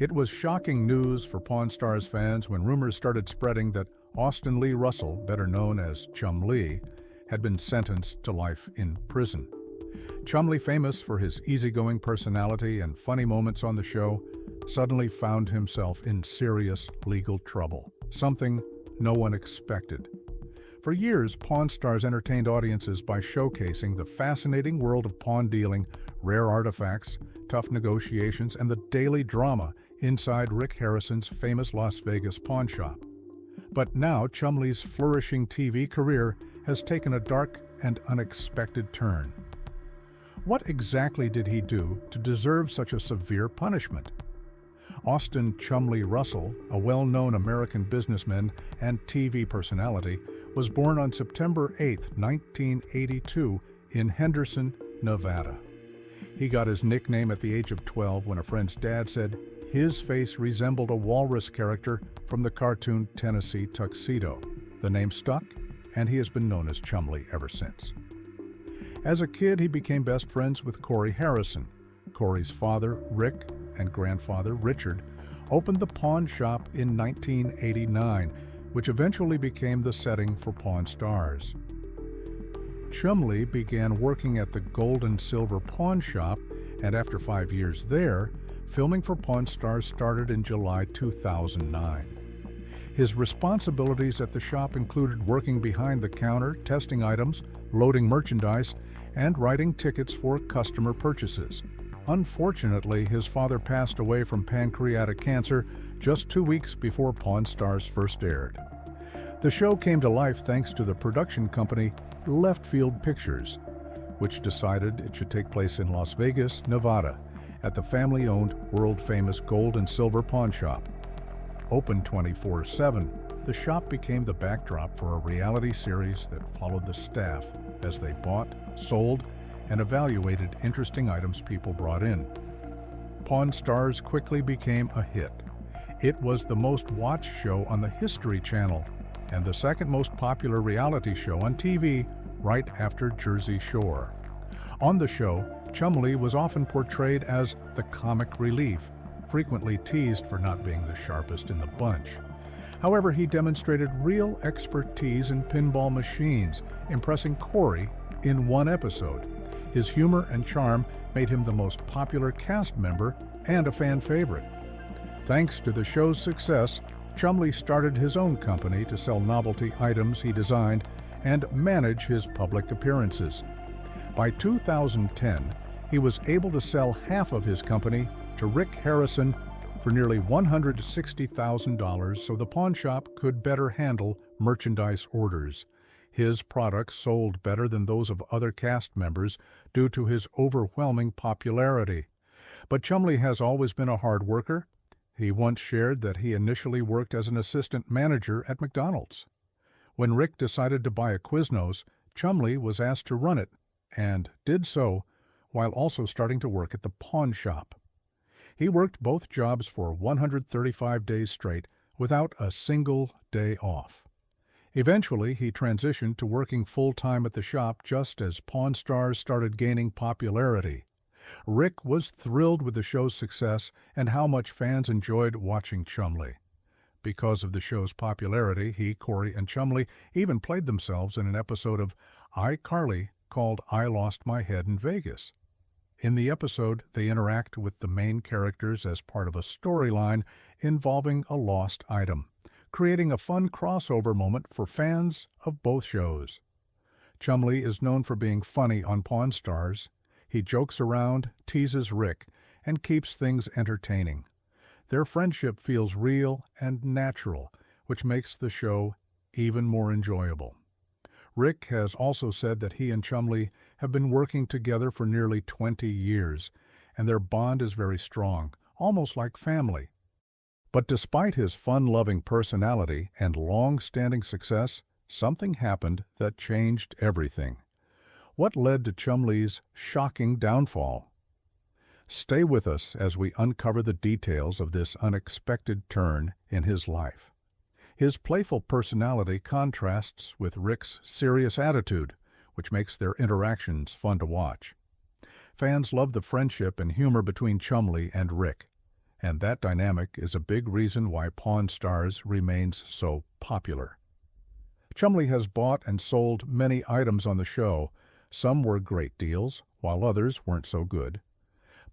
It was shocking news for Pawn Stars fans when rumors started spreading that Austin Lee Russell, better known as Chumlee, had been sentenced to life in prison. Chumlee, famous for his easygoing personality and funny moments on the show, suddenly found himself in serious legal trouble, something no one expected. For years, Pawn Stars entertained audiences by showcasing the fascinating world of pawn dealing, rare artifacts, tough negotiations, and the daily drama inside Rick Harrison's famous Las Vegas pawn shop. But now, Chumlee's flourishing TV career has taken a dark and unexpected turn. What exactly did he do to deserve such a severe punishment? Austin Chumlee Russell, a well-known American businessman and TV personality, was born on September 8, 1982, in Henderson, Nevada. He got his nickname at the age of 12 when a friend's dad said his face resembled a walrus character from the cartoon Tennessee Tuxedo. The name stuck, and he has been known as Chumlee ever since. As a kid, he became best friends with Corey Harrison. Corey's father, Rick, and grandfather, Richard, opened the pawn shop in 1989, which eventually became the setting for Pawn Stars. Chumlee began working at the gold and silver pawn shop, and after 5 years there, filming for Pawn Stars started in July 2009. His responsibilities at the shop included working behind the counter, testing items, loading merchandise, and writing tickets for customer purchases. Unfortunately, his father passed away from pancreatic cancer just 2 weeks before Pawn Stars first aired. The show came to life thanks to the production company Left Field Pictures, which decided it should take place in Las Vegas, Nevada, at the family-owned, world-famous gold and silver pawn shop. Open 24/7, the shop became the backdrop for a reality series that followed the staff as they bought, sold, and evaluated interesting items people brought in. Pawn Stars quickly became a hit. It was the most watched show on the History Channel and the second most popular reality show on TV right after Jersey Shore. On the show, Chumlee was often portrayed as the comic relief, frequently teased for not being the sharpest in the bunch. However, he demonstrated real expertise in pinball machines, impressing Corey in one episode. His humor and charm made him the most popular cast member and a fan favorite. Thanks to the show's success, Chumlee started his own company to sell novelty items he designed and manage his public appearances. By 2010, he was able to sell half of his company to Rick Harrison for nearly $160,000 so the pawn shop could better handle merchandise orders. His products sold better than those of other cast members due to his overwhelming popularity. But Chumlee has always been a hard worker. He once shared that he initially worked as an assistant manager at McDonald's. When Rick decided to buy a Quiznos, Chumlee was asked to run it, and did so while also starting to work at the pawn shop. He worked both jobs for 135 days straight without a single day off. Eventually, he transitioned to working full-time at the shop just as Pawn Stars started gaining popularity. Rick was thrilled with the show's success and how much fans enjoyed watching Chumlee. Because of the show's popularity, he, Corey, and Chumlee even played themselves in an episode of iCarly called I Lost My Head in Vegas. In the episode, they interact with the main characters as part of a storyline involving a lost item, creating a fun crossover moment for fans of both shows. Chumlee is known for being funny on Pawn Stars. He jokes around, teases Rick, and keeps things entertaining. Their friendship feels real and natural, which makes the show even more enjoyable. Rick has also said that he and Chumlee have been working together for nearly 20 years, and their bond is very strong, almost like family. But despite his fun-loving personality and long-standing success, something happened that changed everything. What led to Chumlee's shocking downfall? Stay with us as we uncover the details of this unexpected turn in his life. His playful personality contrasts with Rick's serious attitude, which makes their interactions fun to watch. Fans love the friendship and humor between Chumlee and Rick, And that dynamic is a big reason why Pawn Stars remains so popular. Chumlee has bought and sold many items on the show. Some were great deals, while others weren't so good.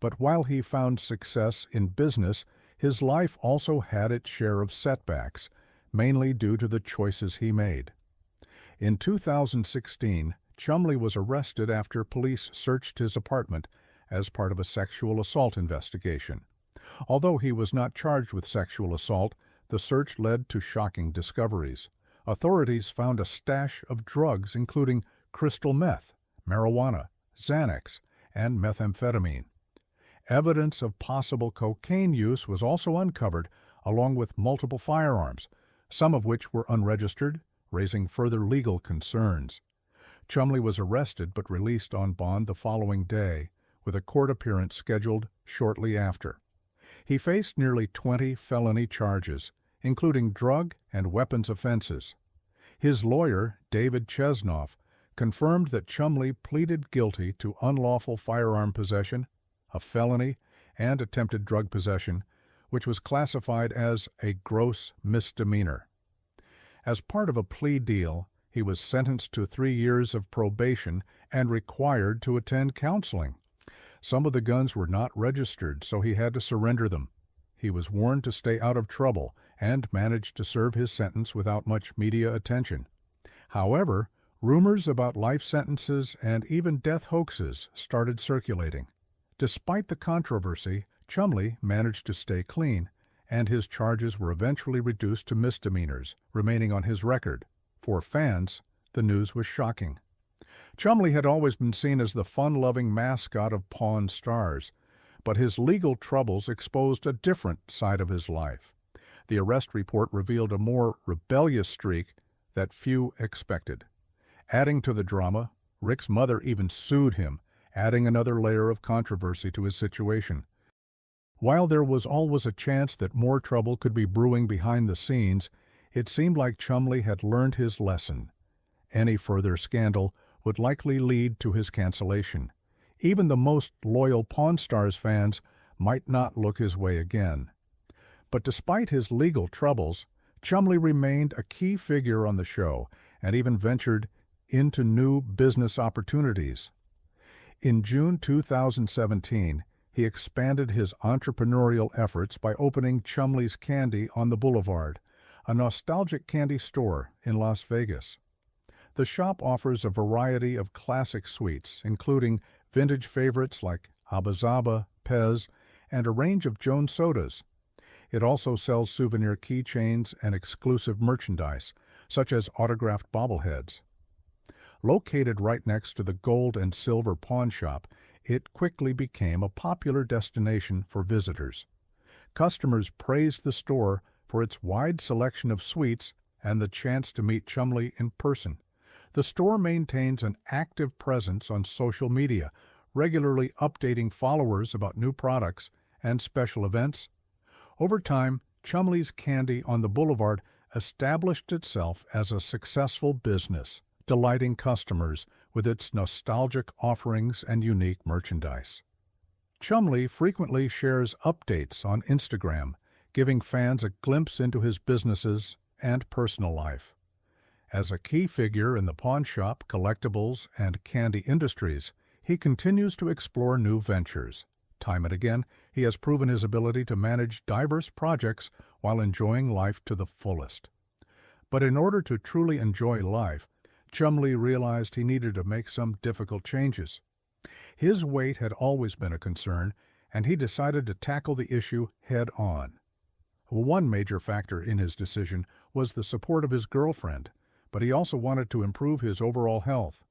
But while he found success in business, his life also had its share of setbacks, mainly due to the choices he made. In 2016, Chumlee was arrested after police searched his apartment as part of a sexual assault investigation. Although he was not charged with sexual assault, the search led to shocking discoveries. Authorities found a stash of drugs including crystal meth, marijuana, Xanax, and methamphetamine. Evidence of possible cocaine use was also uncovered, along with multiple firearms, some of which were unregistered, raising further legal concerns. Chumlee was arrested but released on bond the following day, with a court appearance scheduled shortly after. He faced nearly 20 felony charges, including drug and weapons offenses. His lawyer, David Chesnoff, confirmed that Chumlee pleaded guilty to unlawful firearm possession, a felony, and attempted drug possession, which was classified as a gross misdemeanor. As part of a plea deal, he was sentenced to 3 years of probation and required to attend counseling. Some of the guns were not registered, so he had to surrender them. He was warned to stay out of trouble and managed to serve his sentence without much media attention. However, rumors about life sentences and even death hoaxes started circulating. Despite the controversy, Chumlee managed to stay clean, and his charges were eventually reduced to misdemeanors, remaining on his record. For fans, the news was shocking. Chumlee had always been seen as the fun-loving mascot of Pawn Stars, but his legal troubles exposed a different side of his life. The arrest report revealed a more rebellious streak that few expected. Adding to the drama, Rick's mother even sued him, adding another layer of controversy to his situation. While there was always a chance that more trouble could be brewing behind the scenes, it seemed like Chumlee had learned his lesson. Any further scandal would likely lead to his cancellation. Even the most loyal Pawn Stars fans might not look his way again. But despite his legal troubles, Chumlee remained a key figure on the show and even ventured into new business opportunities. In June 2017, he expanded his entrepreneurial efforts by opening Chumlee's Candy on the Boulevard, a nostalgic candy store in Las Vegas. The shop offers a variety of classic sweets, including vintage favorites like Abba Zaba, Pez, and a range of Jones sodas. It also sells souvenir keychains and exclusive merchandise, such as autographed bobbleheads. Located right next to the gold and silver pawn shop, it quickly became a popular destination for visitors. Customers praised the store for its wide selection of sweets and the chance to meet Chumlee in person. The store maintains an active presence on social media, regularly updating followers about new products and special events. Over time, Chumlee's Candy on the Boulevard established itself as a successful business, delighting customers with its nostalgic offerings and unique merchandise. Chumlee frequently shares updates on Instagram, giving fans a glimpse into his businesses and personal life. As a key figure in the pawn shop, collectibles, and candy industries, he continues to explore new ventures. Time and again, he has proven his ability to manage diverse projects while enjoying life to the fullest. But in order to truly enjoy life, Chumlee realized he needed to make some difficult changes. His weight had always been a concern, and he decided to tackle the issue head-on. One major factor in his decision was the support of his girlfriend, but he also wanted to improve his overall health.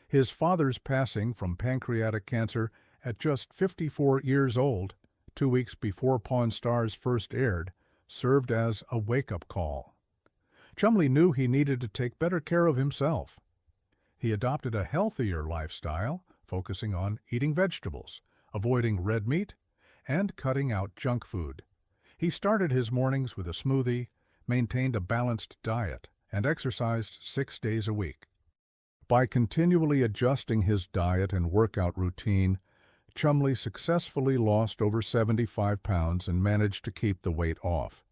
His father's passing from pancreatic cancer at just 54 years old, 2 weeks before Pawn Stars first aired, served as a wake-up call. Chumlee knew he needed to take better care of himself. He adopted a healthier lifestyle, focusing on eating vegetables, avoiding red meat, and cutting out junk food. He started his mornings with a smoothie, maintained a balanced diet, and exercised 6 days a week. By continually adjusting his diet and workout routine, Chumlee successfully lost over 75 pounds and managed to keep the weight off.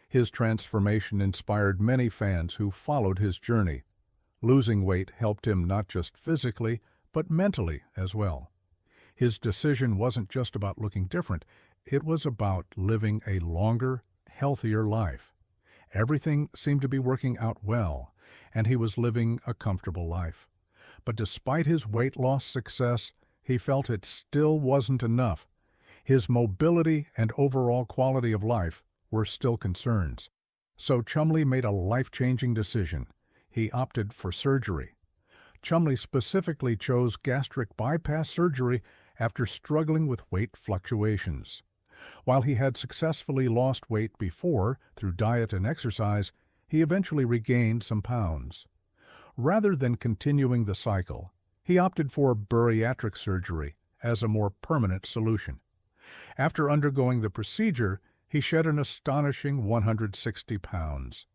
His transformation inspired many fans who followed his journey. Losing weight helped him not just physically, but mentally as well. His decision wasn't just about looking different, it was about living a longer, healthier life. Everything seemed to be working out well, and he was living a comfortable life. But despite his weight loss success, he felt it still wasn't enough. His mobility and overall quality of life were still concerns. So Chumlee made a life-changing decision. He opted for surgery. Chumlee specifically chose gastric bypass surgery after struggling with weight fluctuations. While he had successfully lost weight before through diet and exercise, he eventually regained some pounds. Rather than continuing the cycle, he opted for bariatric surgery as a more permanent solution. After undergoing the procedure, he shed an astonishing 160 pounds.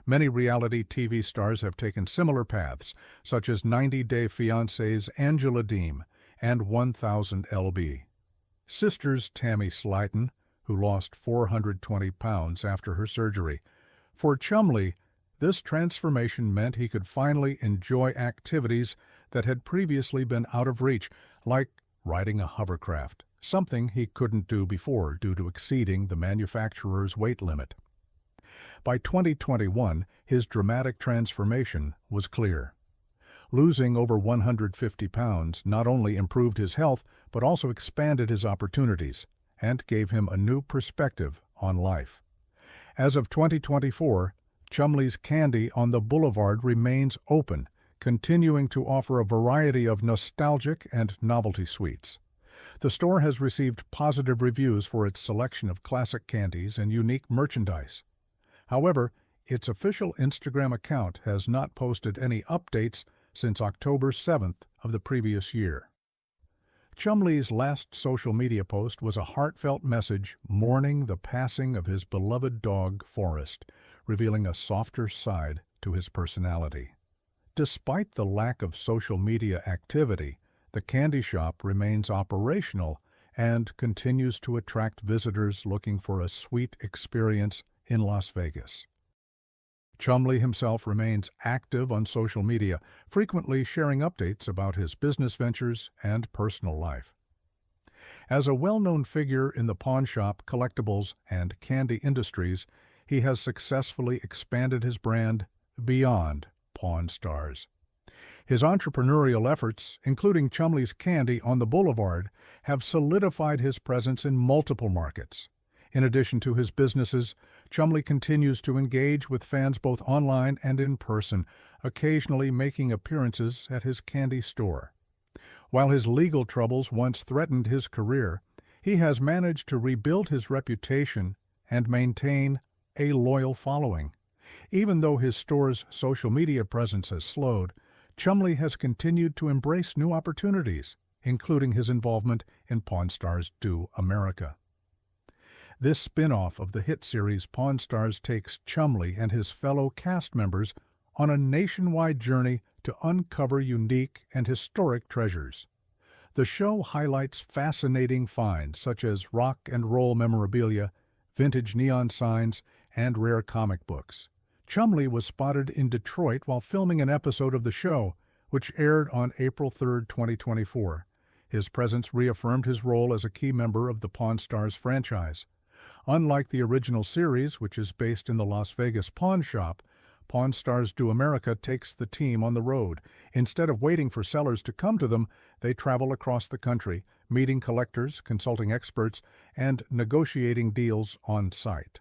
Many reality TV stars have taken similar paths, such as 90 Day Fiancé's Angela Deem and 1000 lb. Sisters Tammy Slyton, who lost 420 pounds after her surgery. For Chumlee, this transformation meant he could finally enjoy activities that had previously been out of reach, like riding a hovercraft, something he couldn't do before due to exceeding the manufacturer's weight limit. By 2021, his dramatic transformation was clear. Losing over 150 pounds not only improved his health, but also expanded his opportunities and gave him a new perspective on life. As of 2024, Chumlee's Candy on the Boulevard remains open, continuing to offer a variety of nostalgic and novelty sweets. The store has received positive reviews for its selection of classic candies and unique merchandise. However, its official Instagram account has not posted any updates since October 7th of the previous year. Chumlee's last social media post was a heartfelt message mourning the passing of his beloved dog, Forrest, revealing a softer side to his personality. Despite the lack of social media activity, the candy shop remains operational and continues to attract visitors looking for a sweet experience in Las Vegas. Chumlee himself remains active on social media, frequently sharing updates about his business ventures and personal life. As a well-known figure in the pawn shop, collectibles, and candy industries, he has successfully expanded his brand beyond Pawn Stars. His entrepreneurial efforts, including Chumlee's Candy on the Boulevard, have solidified his presence in multiple markets. In addition to his businesses, Chumlee continues to engage with fans both online and in person, occasionally making appearances at his candy store. While his legal troubles once threatened his career, he has managed to rebuild his reputation and maintain a loyal following. Even though his store's social media presence has slowed, Chumlee has continued to embrace new opportunities, including his involvement in Pawn Stars Do America. This spin-off of the hit series Pawn Stars takes Chumlee and his fellow cast members on a nationwide journey to uncover unique and historic treasures. The show highlights fascinating finds such as rock and roll memorabilia, vintage neon signs, and rare comic books. Chumlee was spotted in Detroit while filming an episode of the show, which aired on April 3, 2024. His presence reaffirmed his role as a key member of the Pawn Stars franchise. Unlike the original series, which is based in the Las Vegas pawn shop, Pawn Stars Do America takes the team on the road. Instead of waiting for sellers to come to them, they travel across the country, meeting collectors, consulting experts, and negotiating deals on site.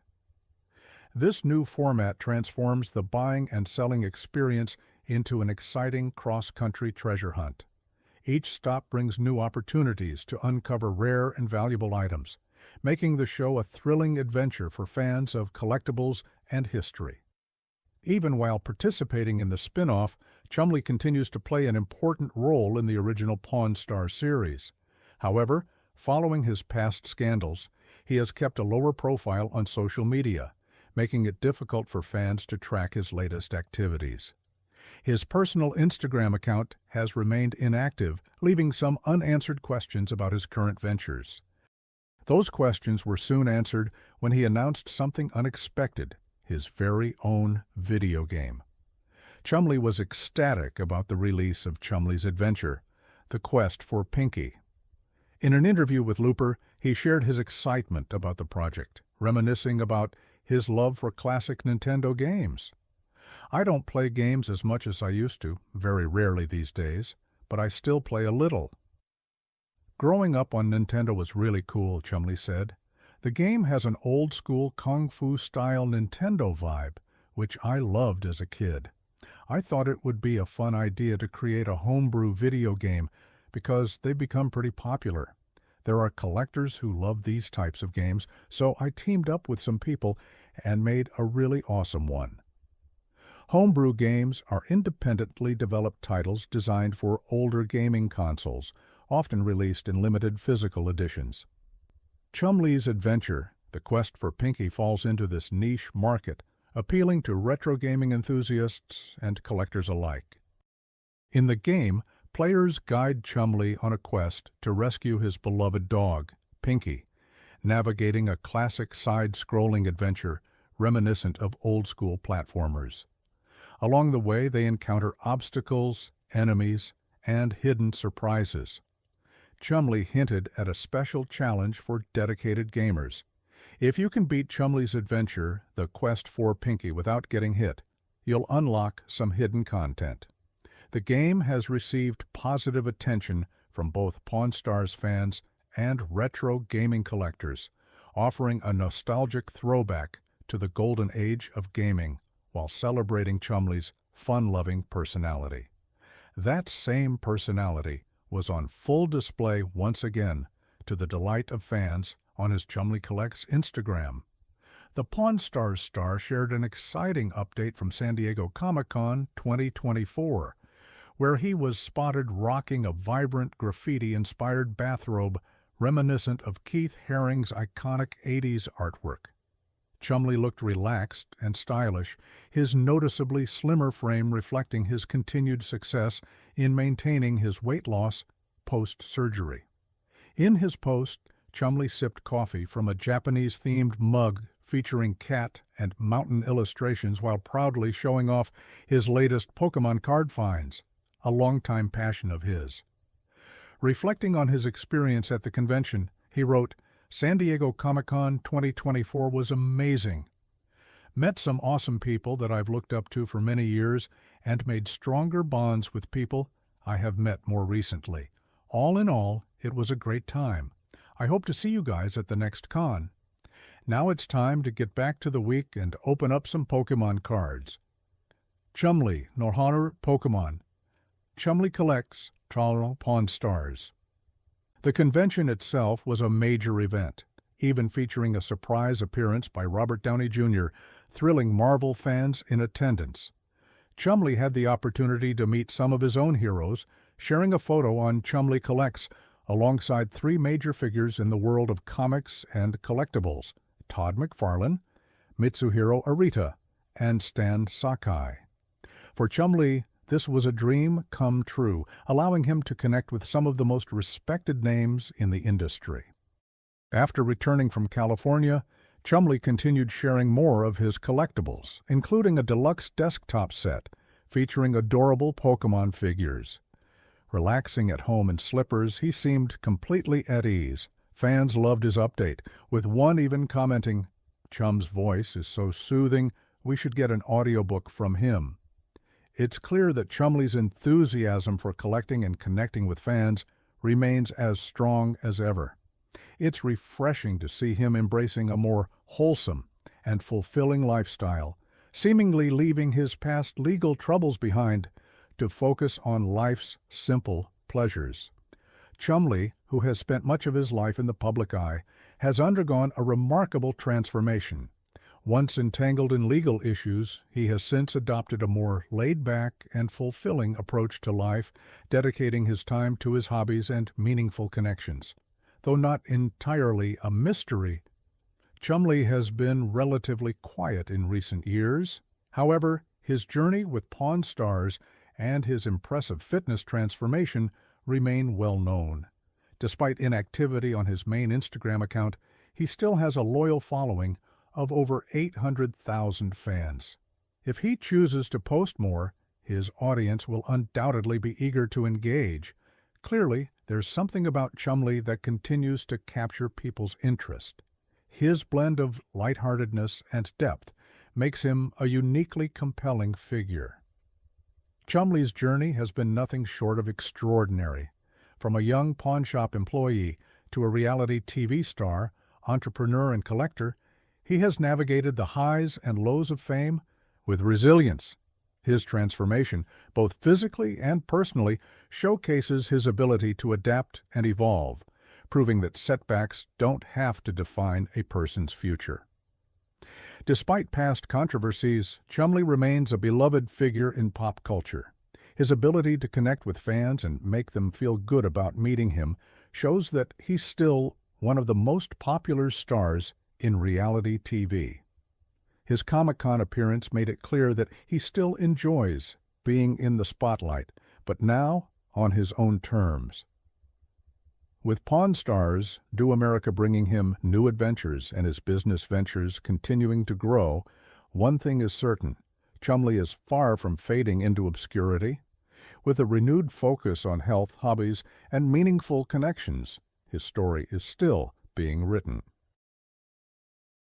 This new format transforms the buying and selling experience into an exciting cross-country treasure hunt. Each stop brings new opportunities to uncover rare and valuable items, making the show a thrilling adventure for fans of collectibles and history. Even while participating in the spin-off, Chumlee continues to play an important role in the original Pawn Star series. However, following his past scandals, he has kept a lower profile on social media, making it difficult for fans to track his latest activities. His personal Instagram account has remained inactive, leaving some unanswered questions about his current ventures. Those questions were soon answered when he announced something unexpected: his very own video game. Chumlee was ecstatic about the release of Chumlee's adventure, The Quest for Pinky. In an interview with Looper, he shared his excitement about the project, reminiscing about his love for classic Nintendo games. "I don't play games as much as I used to, very rarely these days, but I still play a little." "Growing up on Nintendo was really cool," Chumlee said. "The game has an old-school Kung Fu-style Nintendo vibe, which I loved as a kid. I thought it would be a fun idea to create a homebrew video game because they've become pretty popular. There are collectors who love these types of games, so I teamed up with some people and made a really awesome one." Homebrew games are independently developed titles designed for older gaming consoles, often released in limited physical editions. Chumlee's adventure, The Quest for Pinky, falls into this niche market, appealing to retro gaming enthusiasts and collectors alike. In the game, players guide Chumlee on a quest to rescue his beloved dog, Pinky, navigating a classic side-scrolling adventure reminiscent of old-school platformers. Along the way, they encounter obstacles, enemies, and hidden surprises. Chumlee hinted at a special challenge for dedicated gamers. If you can beat Chumlee's adventure, The Quest for Pinky, without getting hit, you'll unlock some hidden content. The game has received positive attention from both Pawn Stars fans and retro gaming collectors, offering a nostalgic throwback to the golden age of gaming while celebrating Chumlee's fun-loving personality. That same personality was on full display once again, to the delight of fans, on his Chumlee Collects Instagram. The Pawn Stars star shared an exciting update from San Diego Comic-Con 2024, where he was spotted rocking a vibrant graffiti-inspired bathrobe reminiscent of Keith Haring's iconic 80s artwork. Chumlee looked relaxed and stylish, his noticeably slimmer frame reflecting his continued success in maintaining his weight loss post-surgery. In his post, Chumlee sipped coffee from a Japanese-themed mug featuring cat and mountain illustrations while proudly showing off his latest Pokemon card finds, a longtime passion of his. Reflecting on his experience at the convention, he wrote, "San Diego Comic-Con 2024 was amazing. Met some awesome people that I've looked up to for many years and made stronger bonds with people I have met more recently. All in all, it was a great time. I hope to see you guys at the next con. Now it's time to get back to the week and open up some Pokemon cards." Chumlee, Norhonor Pokemon. Chumlee Collects, Toronto Pawn Stars. The convention itself was a major event, even featuring a surprise appearance by Robert Downey Jr., thrilling Marvel fans in attendance. Chumlee had the opportunity to meet some of his own heroes, sharing a photo on Chumlee Collects alongside three major figures in the world of comics and collectibles: Todd McFarlane, Mitsuhiro Arita, and Stan Sakai. For Chumlee, this was a dream come true, allowing him to connect with some of the most respected names in the industry. After returning from California, Chumlee continued sharing more of his collectibles, including a deluxe desktop set featuring adorable Pokemon figures. Relaxing at home in slippers, he seemed completely at ease. Fans loved his update, with one even commenting, "Chum's voice is so soothing, we should get an audiobook from him." It's clear that Chumlee's enthusiasm for collecting and connecting with fans remains as strong as ever. It's refreshing to see him embracing a more wholesome and fulfilling lifestyle, seemingly leaving his past legal troubles behind to focus on life's simple pleasures. Chumlee, who has spent much of his life in the public eye, has undergone a remarkable transformation. Once entangled in legal issues, he has since adopted a more laid-back and fulfilling approach to life, dedicating his time to his hobbies and meaningful connections. Though not entirely a mystery, Chumlee has been relatively quiet in recent years. However, his journey with Pawn Stars and his impressive fitness transformation remain well known. Despite inactivity on his main Instagram account, he still has a loyal following of over 800,000 fans. If he chooses to post more, his audience will undoubtedly be eager to engage. Clearly, there's something about Chumlee that continues to capture people's interest. His blend of lightheartedness and depth makes him a uniquely compelling figure. Chumlee's journey has been nothing short of extraordinary. From a young pawnshop employee to a reality TV star, entrepreneur, and collector, he has navigated the highs and lows of fame with resilience. His transformation, both physically and personally, showcases his ability to adapt and evolve, proving that setbacks don't have to define a person's future. Despite past controversies, Chumlee remains a beloved figure in pop culture. His ability to connect with fans and make them feel good about meeting him shows that he's still one of the most popular stars in reality TV. His Comic-Con appearance made it clear that he still enjoys being in the spotlight, but now on his own terms. With Pawn Stars, Do America bringing him new adventures and his business ventures continuing to grow, one thing is certain: Chumlee is far from fading into obscurity. With a renewed focus on health, hobbies, and meaningful connections, his story is still being written.